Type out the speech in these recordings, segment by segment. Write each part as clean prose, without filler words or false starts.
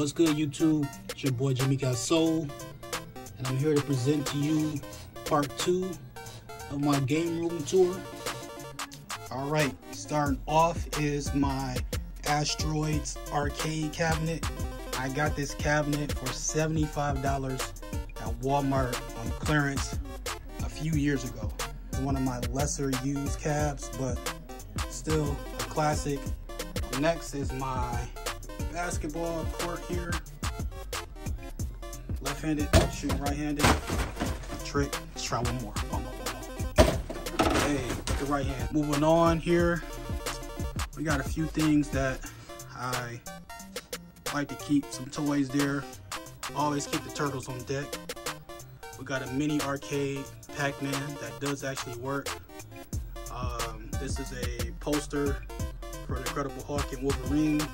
What's good, YouTube? It's your boy JImmygotsoul, and I'm here to present to you part 2 of my game room tour. Alright, starting off is my Asteroids arcade cabinet. I got this cabinet for $75 at Walmart on clearance a few years ago. It's one of my lesser used cabs, but still a classic. Next is my basketball court here. Left-handed, shooting right-handed. Trick. Let's try one more. Hey, the right hand. Moving on here, we got a few things that I like to keep. Some toys there. Always keep the turtles on deck. We got a mini arcade Pac-Man that does actually work. This is a poster for the Incredible Hulk and Wolverine.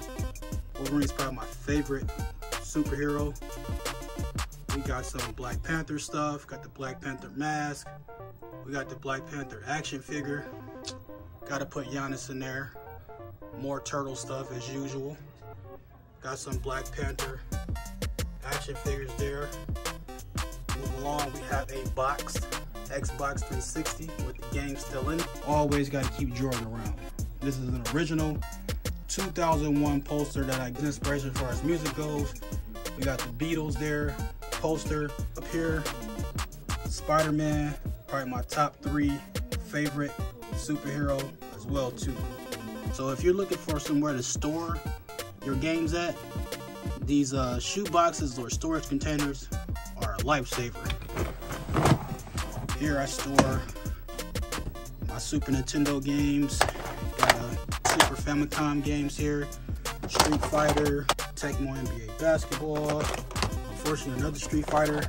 Wolverine's probably my favorite superhero. We got some Black Panther stuff. Got the Black Panther mask. We got the Black Panther action figure. Gotta put Giannis in there. More turtle stuff as usual. Got some Black Panther action figures there. Move along, we have a boxed Xbox 360 with the game still in it. Always gotta keep Jordan around. This is an original 2001 poster that I get inspiration for as music goes. We got the Beatles there, poster up here. Spider-Man, probably my top 3 favorite superhero as well too. So if you're looking for somewhere to store your games at, these shoe boxes or storage containers are a lifesaver. Here I store my Super Nintendo games. Super Famicom games here, Street Fighter, Tecmo NBA Basketball, unfortunately another Street Fighter,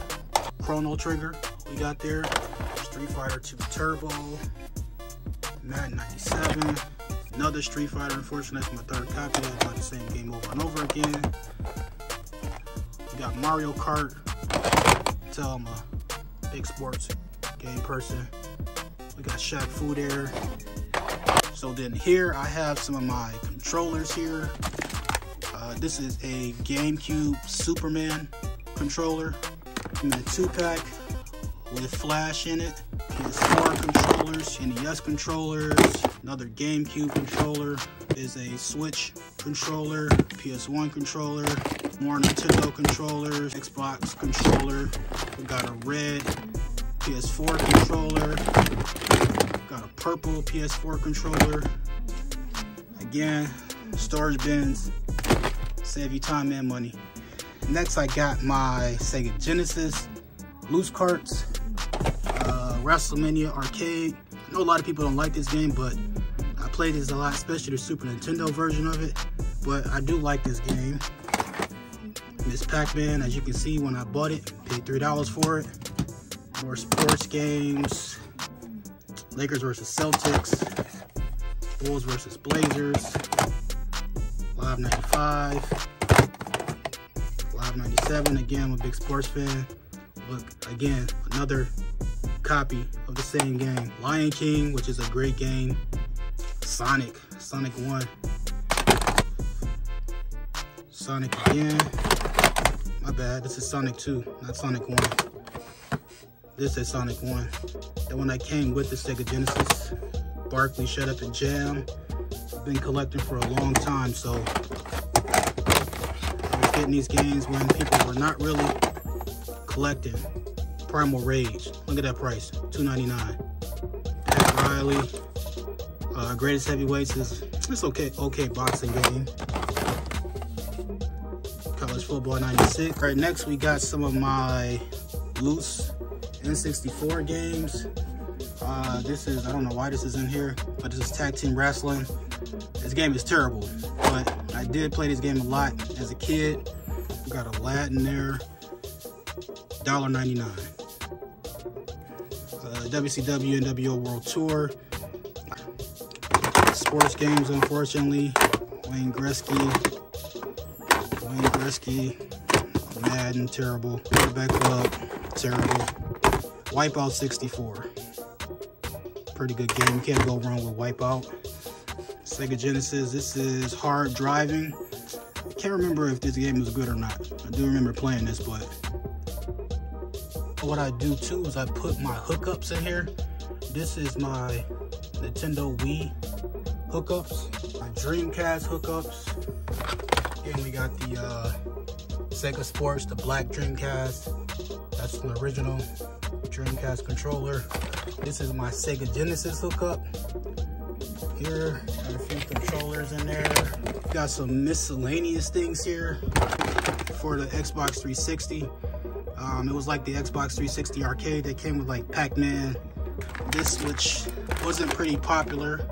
Chrono Trigger we got there, Street Fighter 2 Turbo, Madden 97, another Street Fighter, unfortunately that's my 3rd copy, I got the same game over and over again. We got Mario Kart, tell I'm a big sports game person. We got Shaq Fu there. So then here I have some of my controllers here. This is a GameCube Superman controller. I'm in a 2-pack with Flash in it. PS4 controllers, NES controllers, another GameCube controller. Is a Switch controller, PS1 controller, more Nintendo controllers, Xbox controller. We got a red PS4 controller. Got a purple PS4 controller. Again, storage bins save you time and money. Next, I got my Sega Genesis loose carts, WrestleMania Arcade. I know a lot of people don't like this game, but I played this a lot, especially the Super Nintendo version of it. But I do like this game. Miss Pac-Man, as you can see, when I bought it, paid $3 for it. More sports games. Lakers versus Celtics, Bulls versus Blazers, Live 95, Live 97. Again, I'm a big sports fan. Look, again, another copy of the same game. Lion King, which is a great game. Sonic 1. Sonic again. My bad, this is Sonic 2, not Sonic 1. This is Sonic 1. The one that came with the Sega Genesis. Barkley, Shut Up and Jam. I've been collecting for a long time, so I was getting these games when people were not really collecting. Primal Rage. Look at that price, $2.99. Pat Riley. Greatest Heavyweights is it's okay boxing game. College Football 96. All right, next we got some of my loose N64 games. This is, I don't know why this is in here, but this is Tag Team Wrestling. This game is terrible, but I did play this game a lot as a kid. We got Aladdin there, $1.99. WCW NWO World Tour. Sports games, unfortunately. Wayne Gretzky, Madden, terrible. Quarterback Club, terrible. Wipeout 64. Pretty good game. You can't go wrong with Wipeout. Sega Genesis. This is Hard Driving. I can't remember if this game was good or not. I do remember playing this, but what I do too is I put my hookups in here. This is my Nintendo Wii hookups, my Dreamcast hookups. Again, we got the Sega Sports, the black Dreamcast. That's an original Dreamcast controller. This is my Sega Genesis hookup. Here, got a few controllers in there. Got some miscellaneous things here for the Xbox 360. It was like the Xbox 360 arcade that came with like Pac-Man. This, which wasn't pretty popular,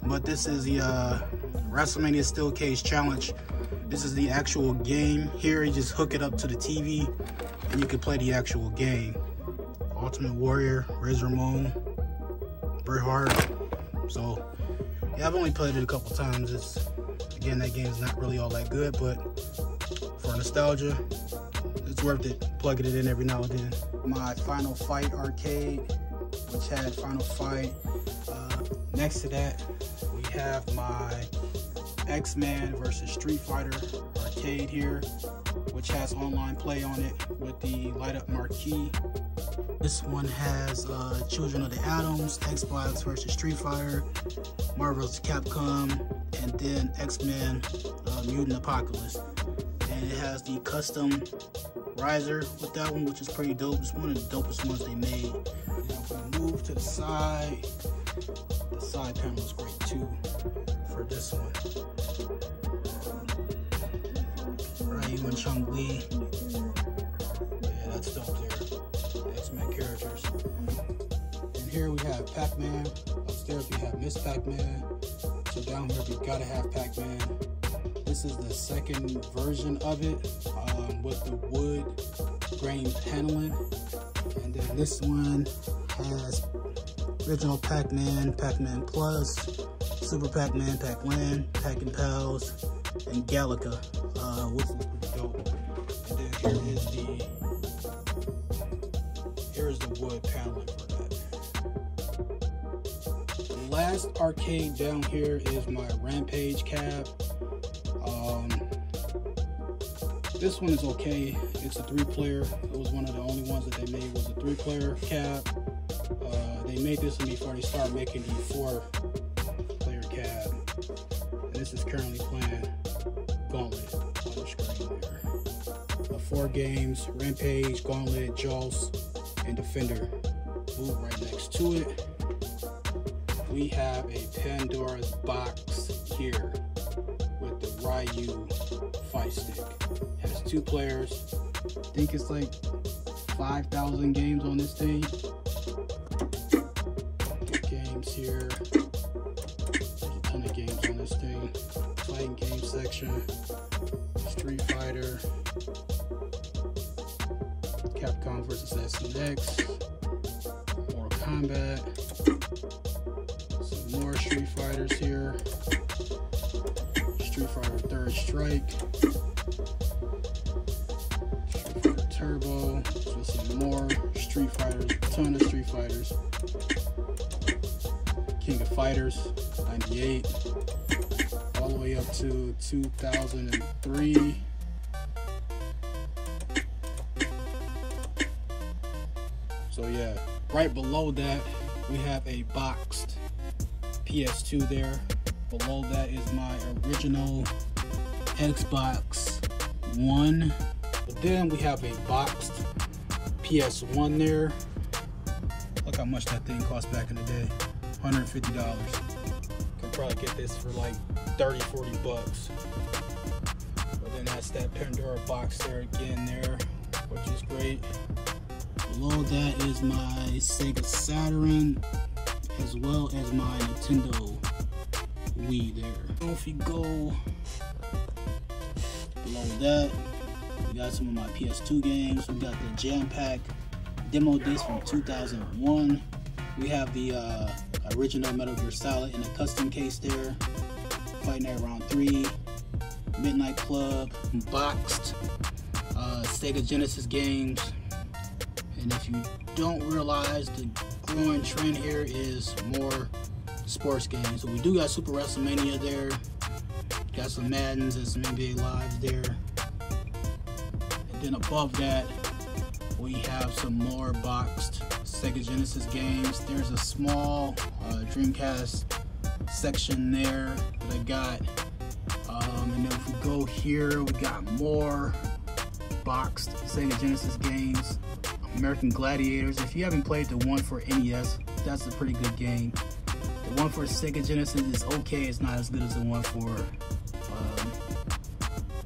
but this is the WrestleMania Steel Cage Challenge. This is the actual game. Here, you just hook it up to the TV and you can play the actual game. Ultimate Warrior, Razor Ramon, Bret Hart. So, yeah, I've only played it a couple times. Again, that game's not really all that good, but for nostalgia, it's worth it plugging it in every now and then. My Final Fight arcade, which had Final Fight. Next to that, we have my X-Men versus Street Fighter arcade here, which has online play on it with the light up marquee. This one has Children of the Atoms, Xbox versus Street Fighter, Marvel vs. Capcom, and then X-Men Mutant Apocalypse. And it has the custom riser with that one, which is pretty dope. It's one of the dopest ones they made. And if we move to the side panel is great too for this one. Ryu and Chun-Li. Yeah, that's dope there. X-Men characters. And here we have Pac-Man. Upstairs we have Miss Pac-Man. So down here we gotta have Pac-Man. This is the second version of it with the wood grain paneling. And then this one has original Pac-Man, Pac-Man Plus, Super Pac-Man, Pac-Land, Pac-and-Pals, and Galaga, which is pretty dope. And then here is the wood paneling for that. The last arcade down here is my Rampage cab. This one is okay. It's a 3-player. It was one of the only ones that they made was a 3-player cab. They made this one before they started making the 4-player cab. And this is currently playing Gauntlet on the screen there. 4 games, Rampage, Gauntlet, Jaws, and Defender. Move right next to it. We have a Pandora's box here with the Ryu fight stick. It has 2 players. I think it's like 5,000 games on this thing. Games here. There's a ton of games on this thing. Fighting game section. Street Fighter. Capcom vs. SNES. Mortal Kombat. Some more Street Fighters here. Street Fighter Third Strike. Street Fighter Turbo. So some more Street Fighters. A ton of Street Fighters. King of Fighters, 98. All the way up to 2003. So yeah, right below that, we have a boxed PS2 there. Below that is my original Xbox One. But then we have a boxed PS1 there. Look how much that thing cost back in the day. $150. Could probably get this for like 30-40 bucks. But then that's that Pandora box there again there, which is great. Below that is my Sega Saturn, as well as my Nintendo Wii there. So if you go below that, we got some of my PS2 games. We got the Jam Pack demo disc from 2001. We have the original Metal Gear Solid in a custom case there. Fighting at Round 3. Midnight Club, boxed Sega Genesis games. And if you don't realize, the growing trend here is more sports games. So we do got Super WrestleMania there. Got some Maddens and some NBA Lives there. And then above that, we have some more boxed Sega Genesis games. There's a small Dreamcast section there that I got. And then if we go here, we got more boxed Sega Genesis games. American Gladiators. If you haven't played the one for NES, that's a pretty good game. The one for Sega Genesis is okay. It's not as good as the one for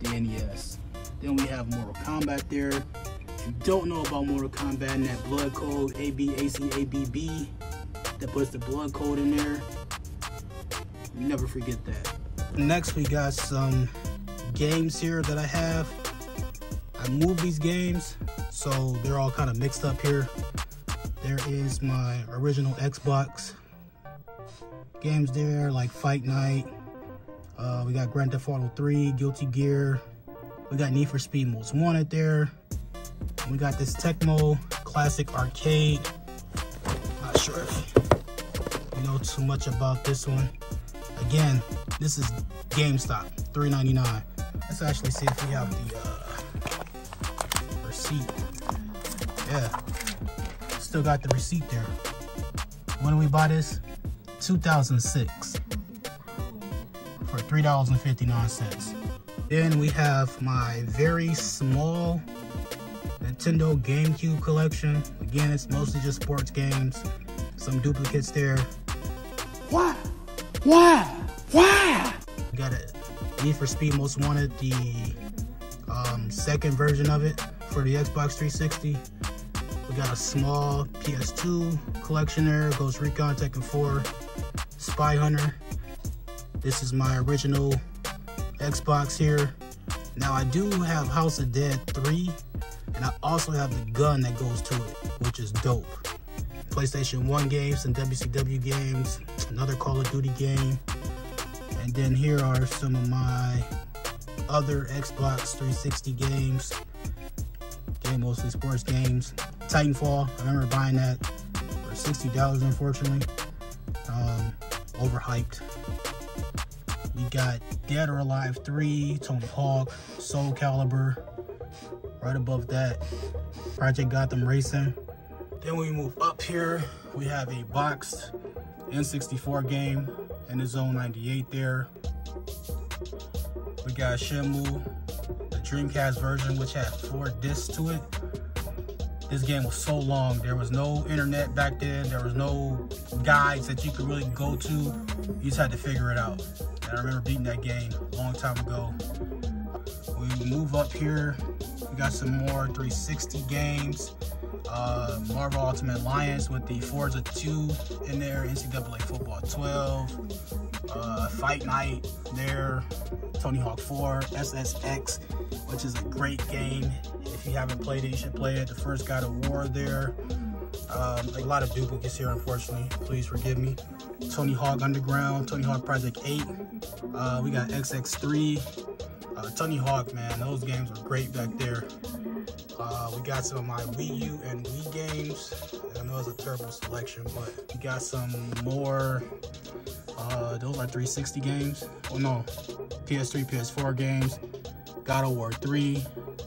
the NES. Then we have Mortal Kombat there. If you don't know about Mortal Kombat and that blood code ABACABB that puts the blood code in there, never forget that. Next we got some games here that I have. I moved these games, so they're all kind of mixed up here. There is my original Xbox games there, like Fight Night. We got Grand Theft Auto 3, Guilty Gear. We got Need for Speed Most Wanted there. And we got this Tecmo Classic Arcade. Not sure if you know too much about this one. Again, this is GameStop, $3.99. Let's actually see if we have the receipt. Yeah, still got the receipt there. When did we buy this? 2006 for $3.59. Then we have my very small Nintendo GameCube collection. Again, it's mostly just sports games. Some duplicates there. Why? We got a Need for Speed Most Wanted, the second version of it for the Xbox 360. We got a small PS2 collection there. Ghost Recon, Tekken 4, Spy Hunter. This is my original Xbox here. Now I do have House of Dead 3, and I also have the gun that goes to it, which is dope. PlayStation 1 games, some WCW games, another Call of Duty game. And then here are some of my other Xbox 360 games. Again, mostly sports games. Titanfall, I remember buying that for $60, unfortunately. Overhyped. We got Dead or Alive 3, Tony Hawk, Soul Calibur. Right above that, Project Gotham Racing. Then we move up here, we have a boxed N64 game in the Zone 98 there. We got Shenmue, the Dreamcast version, which had 4 discs to it. This game was so long. There was no internet back then. There was no guides that you could really go to. You just had to figure it out. And I remember beating that game a long time ago. We move up here. We got some more 360 games. Marvel Ultimate Alliance with the Forza 2 in there. NCAA Football 12. Fight Night there. Tony Hawk 4. SSX, which is a great game. If you haven't played it, you should play it. The first God of War there. A lot of duplicates here, unfortunately. Please forgive me. Tony Hawk Underground, Tony Hawk Project 8. We got XX3. Tony Hawk, man, those games were great back there. We got some of my Wii U and Wii games. I know it's a terrible selection, but we got some more. Those are 360 games. Oh no, PS3, PS4 games. God of War 3.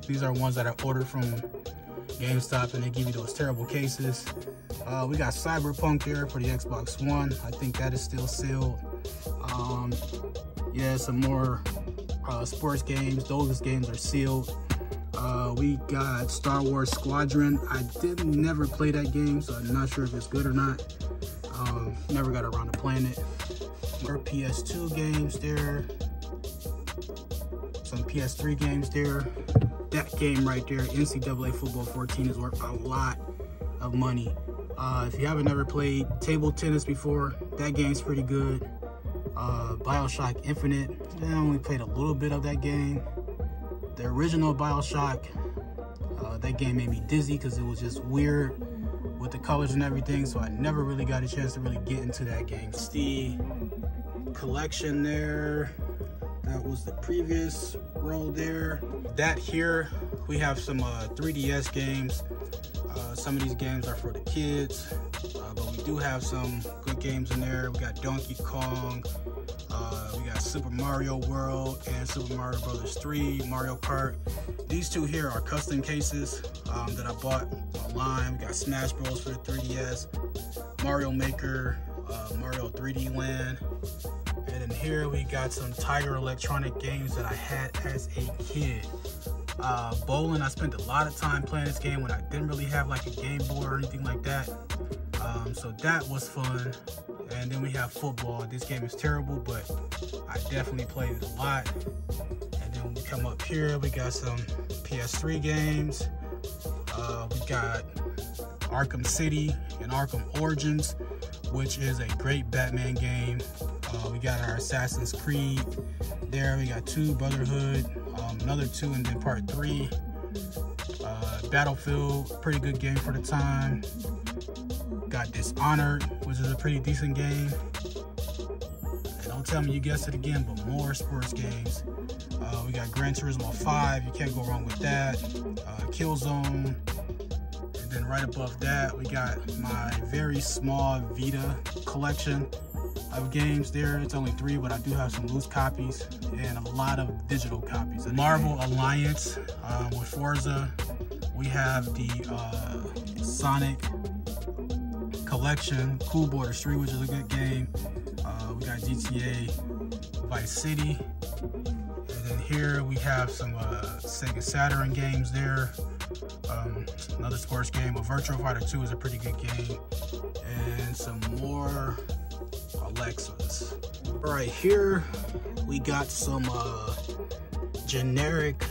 These are ones that I ordered from GameStop, and they give you those terrible cases. We got Cyberpunk there for the Xbox One. I think that is still sealed. Yeah, some more sports games. Those games are sealed. We got Star Wars Squadron. I never play that game, so I'm not sure if it's good or not. Never got around to playing it. More PS2 games there. Some PS3 games there. That game right there, NCAA Football 14, is worth a lot of money. If you haven't ever played table tennis before, that game's pretty good. BioShock Infinite, I only played a little bit of that game. The original BioShock, that game made me dizzy because it was just weird with the colors and everything, so I never really got a chance to really get into that game. It's the collection there. That was the previous row there. That here, we have some 3DS games. Some of these games are for the kids, but we do have some good games in there. We got Donkey Kong, we got Super Mario World and Super Mario Brothers 3, Mario Kart. These two here are custom cases that I bought online. We got Smash Bros for the 3DS, Mario Maker, Mario 3D Land. And then here we got some Tiger Electronic games that I had as a kid. Bowling, I spent a lot of time playing this game when I didn't really have like a Game Boy or anything like that. So that was fun. And then we have football. This game is terrible, but I definitely played it a lot. And then when we come up here, we got some PS3 games. We got Arkham City and Arkham Origins, which is a great Batman game. We got our Assassin's Creed there. We got 2 Brotherhood, another 2, and then part 3. Battlefield, pretty good game for the time. Got Dishonored, which is a pretty decent game. And don't tell me you guessed it again, but more sports games. We got Gran Turismo 5, you can't go wrong with that. Killzone. And then right above that, we got my very small Vita collection of games there. It's only 3, but I do have some loose copies and a lot of digital copies. Marvel Alliance with Forza. We have the Sonic collection, Cool Borders 3, which is a good game. We got GTA Vice City. And then here we have some Sega Saturn games there. Another sports game, but Virtua Fighter 2 is a pretty good game. And some more Alexas. Right here, we got some generic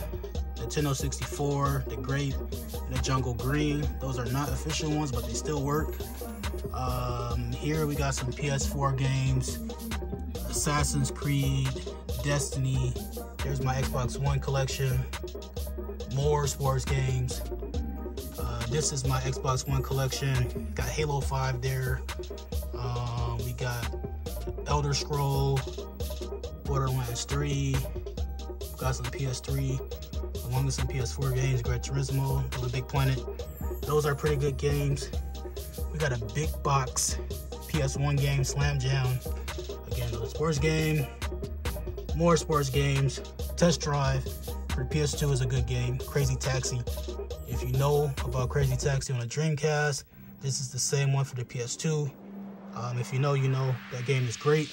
Nintendo 64, the Grape and the Jungle Green. Those are not official ones, but they still work. Here we got some PS4 games, Assassin's Creed, Destiny. There's my Xbox One collection. More sports games. This is my Xbox One collection. Got Halo 5 there. We got Elder Scroll, Borderlands 3. Got some PS3, along with some PS4 games, Gran Turismo, Little Big Planet. Those are pretty good games. We got a big box PS1 game, Slam Jam. Again, another sports game. More sports games. Test Drive for PS2 is a good game. Crazy Taxi. If you know about Crazy Taxi on a Dreamcast, this is the same one for the PS2. If you know, you know. That game is great.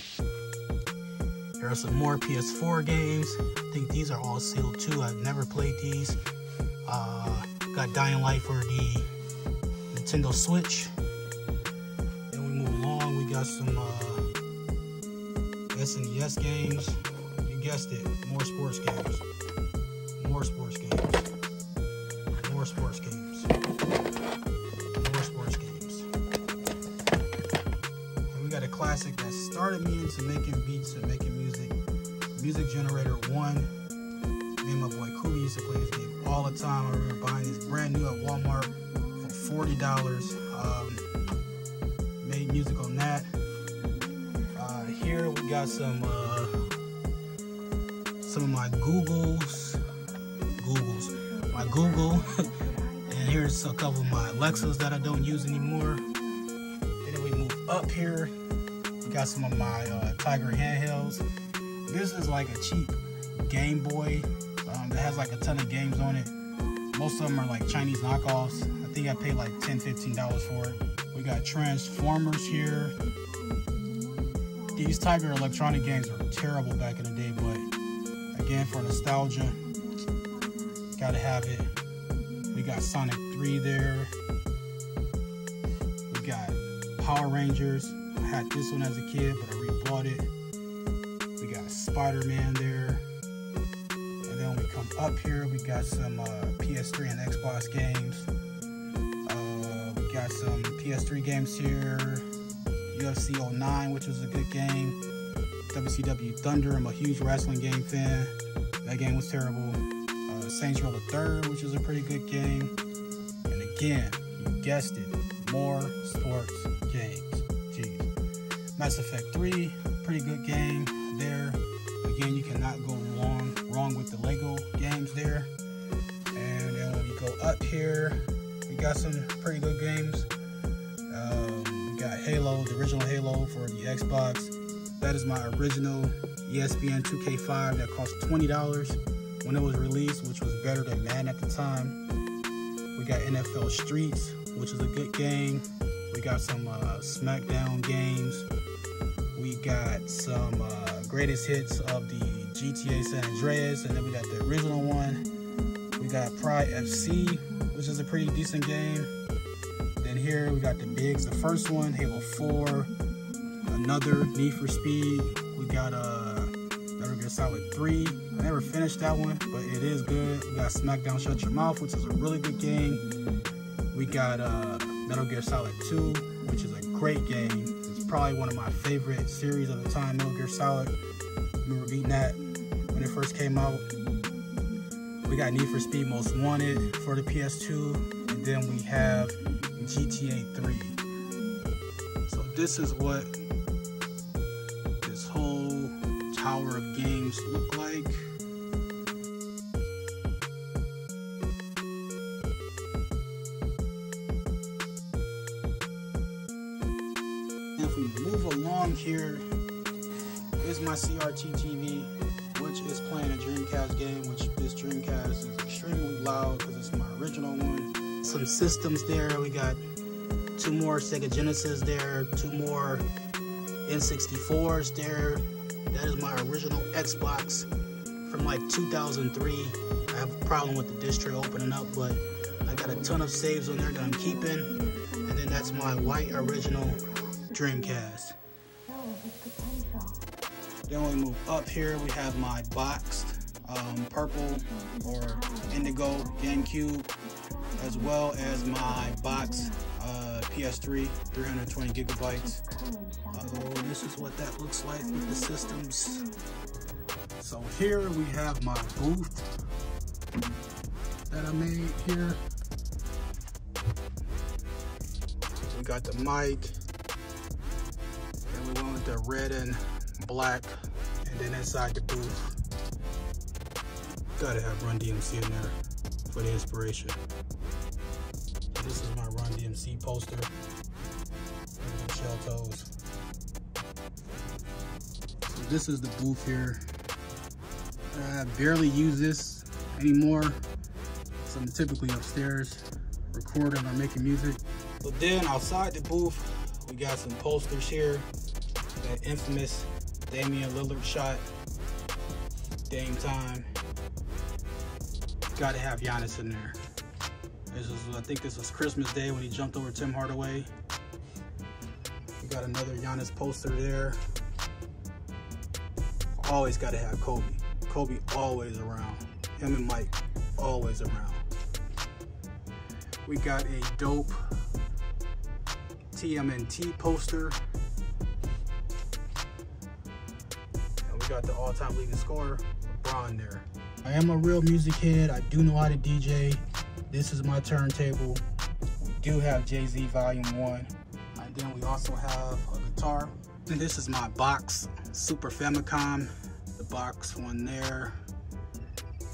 There are some more PS4 games. I think these are all sealed too. I've never played these. Got Dying Light for the Nintendo Switch. Then we move along. We got some SNES games. You guessed it. More sports games. More sports games. More sports games. More sports games. And we got a classic that started me into making beats and making music. Music Generator 1. Me and my boy Kubi used to play this game all the time. I remember buying this brand new at Walmart for $40. Made music on that. Here we got some of my my Google, and here's a couple of my Alexas that I don't use anymore. Then we move up here. We got some of my Tiger handhelds. This is like a cheap Game Boy that has like a ton of games on it. Most of them are like Chinese knockoffs. I think I paid like $10-15 for it. We got Transformers here. These Tiger Electronic games were terrible back in the day, but again, for nostalgia, gotta have it. We got Sonic 3 there. We got Power Rangers. I had this one as a kid, but I rebought it. We got Spider-Man there. And then when we come up here, we got some PS3 and Xbox games. We got some PS3 games here. UFC 09, which was a good game. WCW Thunder, I'm a huge wrestling game fan. That game was terrible. Saints Row the Third, which is a pretty good game. And again, you guessed it, more sports games. Jeez. Mass Effect 3, pretty good game there. Again, you cannot go there. And then when we go up here, we got some pretty good games. We got Halo, the original Halo for the Xbox. That is my original ESPN 2K5 that cost $20 when it was released, which was better than Madden at the time. We got NFL Streets, which is a good game. We got some SmackDown games. We got some greatest hits of the GTA San Andreas, and then we got the original one. We got Pride FC, which is a pretty decent game. Then here we got the bigs, the first one, Halo 4, another Need for Speed. We got Metal Gear Solid 3. I never finished that one, but it is good. We got SmackDown Shut Your Mouth, which is a really good game. We got Metal Gear Solid 2, which is a great game. It's probably one of my favorite series of the time, Metal Gear Solid. I remember beating that when it first came out. We got Need for Speed Most Wanted for the PS2, and then we have GTA 3. So this is what this whole tower of games look like. If we move along here, is my CRT TV, which is playing a Dreamcast game, which this Dreamcast is extremely loud because it's my original one. Some systems there. We got 2 more Sega Genesis there, 2 more N64s there. That is my original Xbox from like 2003. I have a problem with the disc tray opening up, but I got a ton of saves on there that I'm keeping. And then that's my white original Dreamcast. Then when we move up here, we have my boxed purple or indigo GameCube, as well as my box PS3 320 gigabytes. This is what that looks like with the systems. So here we have my booth that I made here. We got the mic, and we went with the red and black, and then inside the booth, gotta have Run DMC in there for the inspiration. This is my Run DMC poster. Look at the shell toes. So this is the booth here. I barely use this anymore, so I'm typically upstairs recording or making music. But then outside the booth, we got some posters here. That infamous Damian Lillard shot, Dame Time. Gotta have Giannis in there. I think this was Christmas Day when he jumped over Tim Hardaway. We got another Giannis poster there. Always gotta have Kobe. Kobe always around. Him and Mike always around. We got a dope TMNT poster. And we got the all-time leading scorer, LeBron there. I am a real music head. I do know how to DJ. This is my turntable. We do have Jay-Z Volume 1. And then we also have a guitar. And this is my box Super Famicom. The box one there.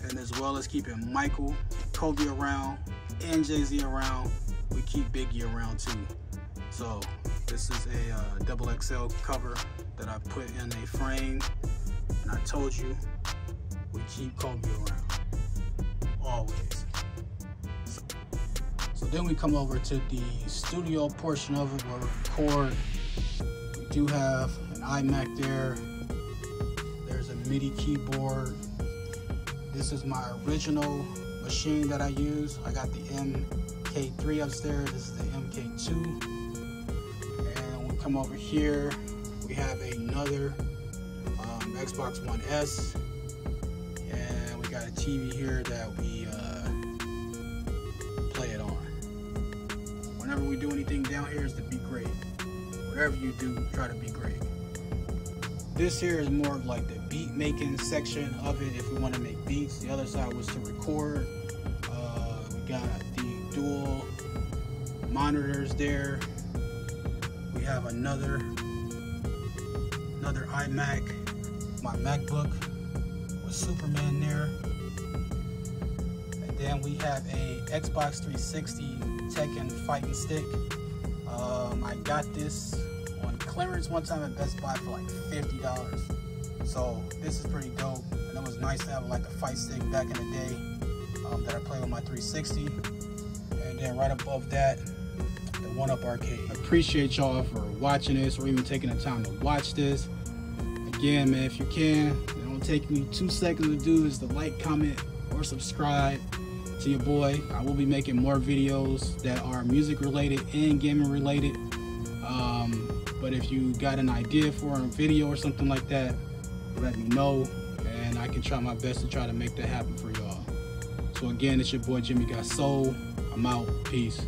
And as well as keeping Michael, Kobe around, and Jay-Z around, we keep Biggie around too. So this is a double XL cover that I put in a frame. And I told you, we keep Kobe around, always. So then we come over to the studio portion of it where we record. We do have an iMac there. There's a MIDI keyboard. This is my original machine that I use. I got the MK3 upstairs. This is the MK2. And we come over here, we have another Xbox One S. And we got a TV here that we play it on. Whenever we do anything down here is to be great. Whatever you do, try to be great. This here is more of like the beat making section of it if we want to make beats. The other side was to record. We got the dual monitors there. We have another iMac, my MacBook with Superman there. Then we have a Xbox 360 Tekken fighting stick. I got this on clearance one time at Best Buy for like $50. So this is pretty dope. And it was nice to have like a fight stick back in the day that I played with my 360. And then right above that, the 1UP arcade. I appreciate y'all for watching this or even taking the time to watch this. Again, man, if you can, it don't take me 2 seconds to do is to like, comment, or subscribe to your boy. I will be making more videos that are music related and gaming related. But if you got an idea for a video or something like that, let me know, and I can try my best to try to make that happen for y'all. So again, it's your boy JImmygotsoul. I'm out. Peace.